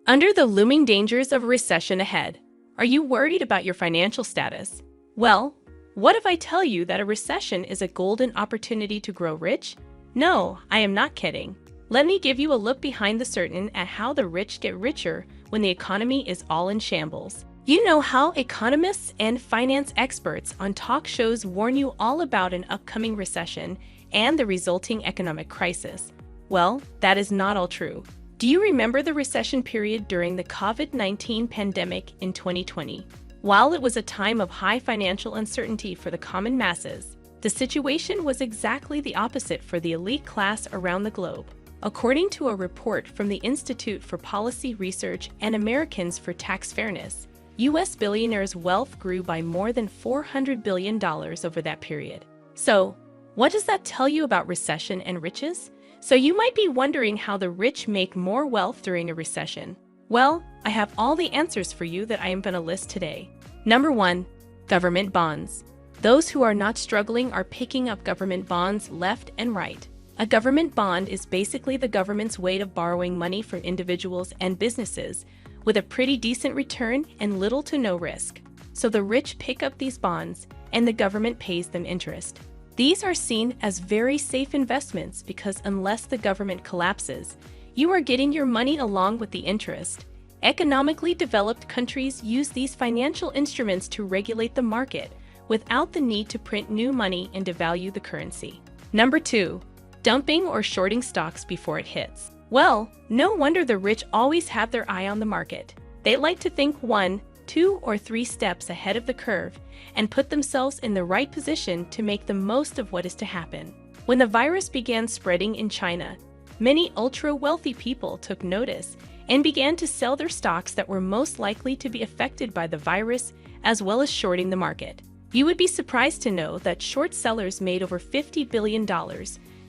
Under the looming dangers of a recession ahead, are you worried about your financial status? Well, what if I tell you that a recession is a golden opportunity to grow rich? No, I am not kidding. Let me give you a look behind the curtain at how the rich get richer when the economy is all in shambles. You know how economists and finance experts on talk shows warn you all about an upcoming recession and the resulting economic crisis. Well, that is not all true. Do you remember the recession period during the COVID-19 pandemic in 2020? While it was a time of high financial uncertainty for the common masses, the situation was exactly the opposite for the elite class around the globe. According to a report from the Institute for Policy Research and Americans for Tax Fairness, U.S. billionaires' wealth grew by more than $400 billion over that period. So, what does that tell you about recession and riches? So you might be wondering how the rich make more wealth during a recession. Well, I have all the answers for you that I am going to list today. Number 1, government bonds. Those who are not struggling are picking up government bonds left and right. A government bond is basically the government's way of borrowing money from individuals and businesses with a pretty decent return and little to no risk. So the rich pick up these bonds and the government pays them interest. These are seen as very safe investments because unless the government collapses, you are getting your money along with the interest. Economically developed countries use these financial instruments to regulate the market without the need to print new money and devalue the currency. Number 2, dumping or shorting stocks before it hits. Well, no wonder the rich always have their eye on the market. They like to think 1, 2, or 3 steps ahead of the curve and put themselves in the right position to make the most of what is to happen. When the virus began spreading in China, many ultra-wealthy people took notice and began to sell their stocks that were most likely to be affected by the virus, as well as shorting the market. You would be surprised to know that short sellers made over $50 billion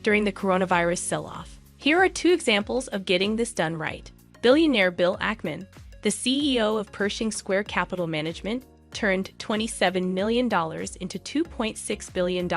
during the coronavirus sell-off. Here are 2 examples of getting this done right. Billionaire Bill Ackman, the CEO of Pershing Square Capital Management, turned $27 million into $2.6 billion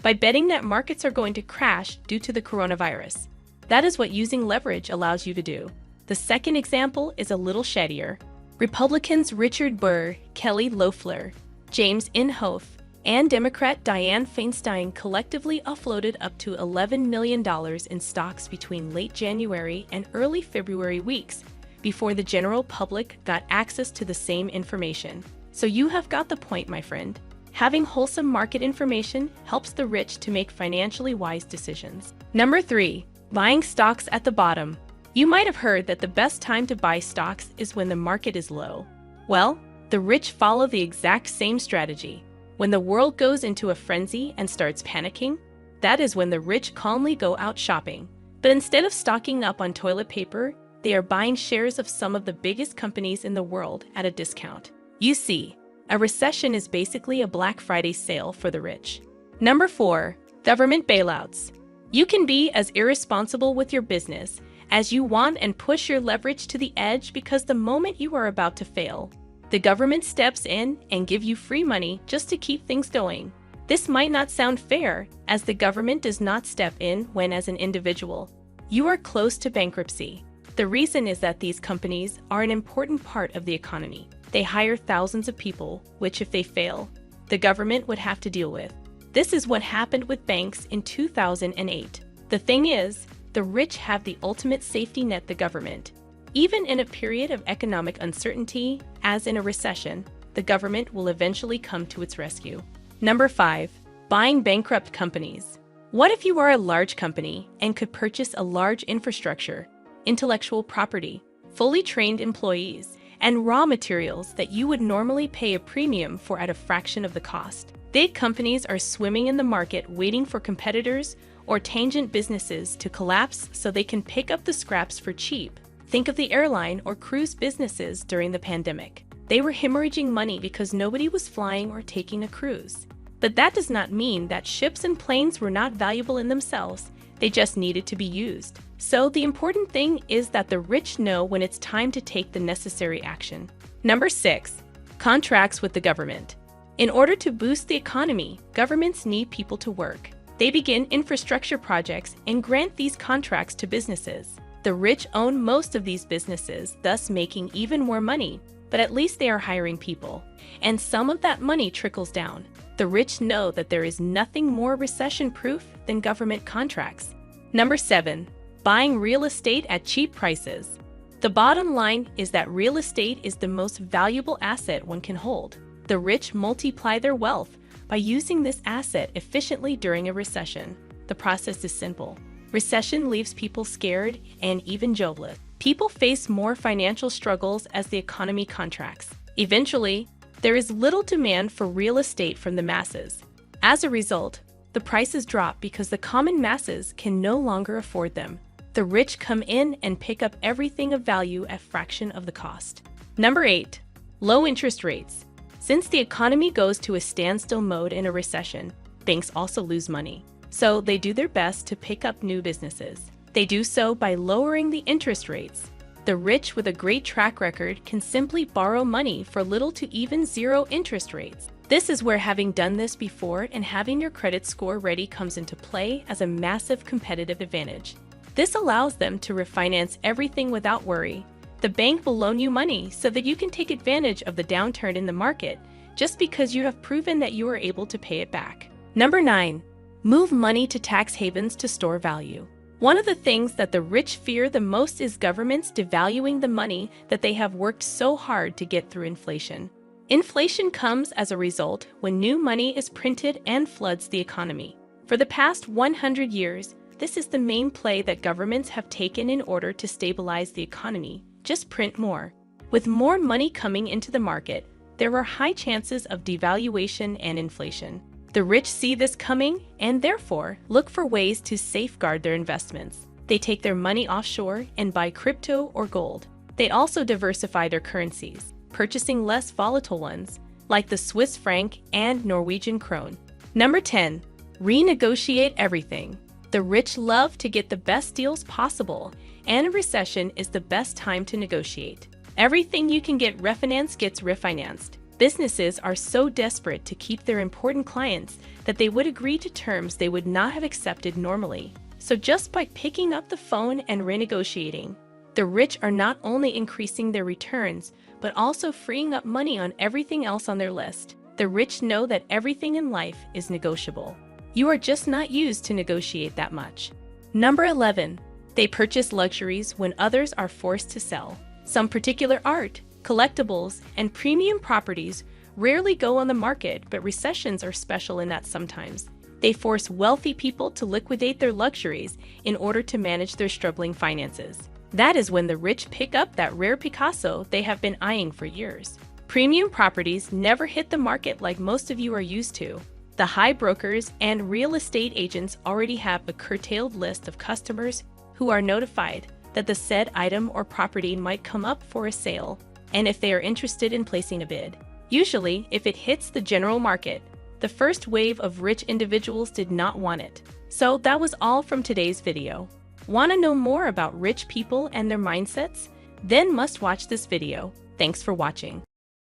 by betting that markets are going to crash due to the coronavirus. That is what using leverage allows you to do. The second example is a little shadier. Republicans Richard Burr, Kelly Loeffler, James Inhofe, and Democrat Dianne Feinstein collectively offloaded up to $11 million in stocks between late January and early February weeks before the general public got access to the same information. So you have got the point, my friend. Having wholesome market information helps the rich to make financially wise decisions. Number 3, buying stocks at the bottom. You might have heard that the best time to buy stocks is when the market is low. Well, the rich follow the exact same strategy. When the world goes into a frenzy and starts panicking, that is when the rich calmly go out shopping. But instead of stocking up on toilet paper, they are buying shares of some of the biggest companies in the world at a discount. You see, a recession is basically a Black Friday sale for the rich. Number 4, government bailouts. You can be as irresponsible with your business as you want and push your leverage to the edge because the moment you are about to fail, the government steps in and give you free money just to keep things going. This might not sound fair, as the government does not step in when, as an individual, you are close to bankruptcy. The reason is that these companies are an important part of the economy. They hire thousands of people, which if they fail, the government would have to deal with. This is what happened with banks in 2008. The thing is, the rich have the ultimate safety net, the government. Even in a period of economic uncertainty, as in a recession, the government will eventually come to its rescue. Number 5, buying bankrupt companies. What if you are a large company and could purchase a large infrastructure, intellectual property, fully trained employees, and raw materials that you would normally pay a premium for at a fraction of the cost? Big companies are swimming in the market waiting for competitors or tangent businesses to collapse so they can pick up the scraps for cheap. Think of the airline or cruise businesses during the pandemic. They were hemorrhaging money because nobody was flying or taking a cruise. But that does not mean that ships and planes were not valuable in themselves. They just needed to be used. So the important thing is that the rich know when it's time to take the necessary action. Number 6, contracts with the government. In order to boost the economy, governments need people to work. They begin infrastructure projects and grant these contracts to businesses. The rich own most of these businesses, thus making even more money, but at least they are hiring people. And some of that money trickles down. The rich know that there is nothing more recession-proof than government contracts. Number 7. Buying real estate at cheap prices. The bottom line is that real estate is the most valuable asset one can hold. The rich multiply their wealth by using this asset efficiently during a recession. The process is simple. Recession leaves people scared and even jobless. People face more financial struggles as the economy contracts. Eventually, there is little demand for real estate from the masses. As a result, the prices drop because the common masses can no longer afford them. The rich come in and pick up everything of value at a fraction of the cost. Number 8. Low interest rates. Since the economy goes to a standstill mode in a recession, banks also lose money. So they do their best to pick up new businesses. They do so by lowering the interest rates. The rich with a great track record can simply borrow money for little to even zero interest rates. This is where having done this before and having your credit score ready comes into play as a massive competitive advantage. This allows them to refinance everything without worry. The bank will loan you money so that you can take advantage of the downturn in the market just because you have proven that you are able to pay it back. Number 9. Move money to tax havens to store value. One of the things that the rich fear the most is governments devaluing the money that they have worked so hard to get through inflation. Inflation comes as a result when new money is printed and floods the economy. For the past 100 years, this is the main play that governments have taken in order to stabilize the economy. Just print more. With more money coming into the market, there are high chances of devaluation and inflation. The rich see this coming and therefore look for ways to safeguard their investments. They take their money offshore and buy crypto or gold. They also diversify their currencies, purchasing less volatile ones, like the Swiss franc and Norwegian krone. Number 10. Renegotiate everything. The rich love to get the best deals possible, and a recession is the best time to negotiate. Everything you can get refinanced gets refinanced. Businesses are so desperate to keep their important clients that they would agree to terms they would not have accepted normally. So just by picking up the phone and renegotiating, the rich are not only increasing their returns, but also freeing up money on everything else on their list. The rich know that everything in life is negotiable. You are just not used to negotiate that much. Number 11. They purchase luxuries when others are forced to sell. Some particular art, collectibles, and premium properties rarely go on the market, but recessions are special in that sometimes. They force wealthy people to liquidate their luxuries in order to manage their struggling finances. That is when the rich pick up that rare Picasso they have been eyeing for years. Premium properties never hit the market like most of you are used to. The high brokers and real estate agents already have a curtailed list of customers who are notified that the said item or property might come up for a sale, and if they are interested in placing a bid. Usually, if it hits the general market, the first wave of rich individuals did not want it. So that was all from today's video. Want to know more about rich people and their mindsets? Then must watch this video. Thanks for watching.